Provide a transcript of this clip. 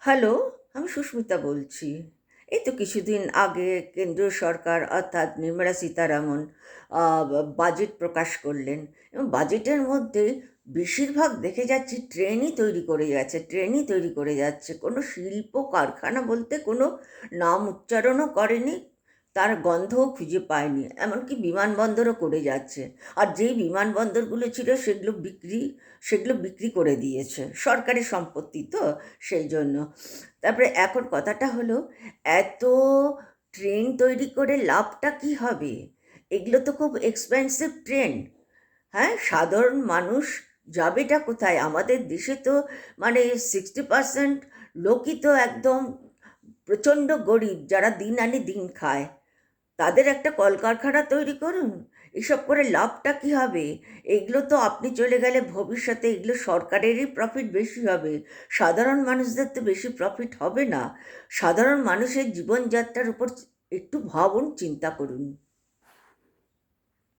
Hello, আমি সুস্মিতা বলছি। এই তো কিছুদিন আগে কেন্দ্রীয় সরকার অর্থাৎ নির্মলা সীতারামন বাজেট প্রকাশ করলেন এবং বাজেটের মধ্যে বেশিরভাগ দেখে যাচ্ছি ট্রেনই তৈরি করে যাচ্ছে। কোনো শিল্প কারখানা বলতে কোনো নাম উচ্চারণও করেনি, তার গন্ধও খুঁজে পায়নি। এমনকি বিমানবন্দরও করে যাচ্ছে। আর যেই বিমানবন্দরগুলো ছিল সেগুলো বিক্রি করে দিয়েছে। সরকারি সম্পত্তি তো, সেই জন্য। তারপরে এখন কথাটা হলো, এত ট্রেন তৈরি করে লাভটা কি হবে? এগুলো তো খুব এক্সপেন্সিভ ট্রেন। হ্যাঁ, সাধারণ মানুষ যাবেটা কোথায়? আমাদের দেশে তো মানে 60% লোকই তো একদম প্রচণ্ড গরিব, যারা দিন আনে দিন খায়। তাদের একটা কলকারখানা তৈরি করুন। এসব করে লাভটা কি হবে? এগুলো তো আপনি চলে গেলে ভবিষ্যতে এগুলো সরকারেরই প্রফিট বেশি হবে, সাধারণ মানুষদের তো বেশি প্রফিট হবে না। সাধারণ মানুষের জীবনযাত্রার উপর একটু ভাবুন, চিন্তা করুন।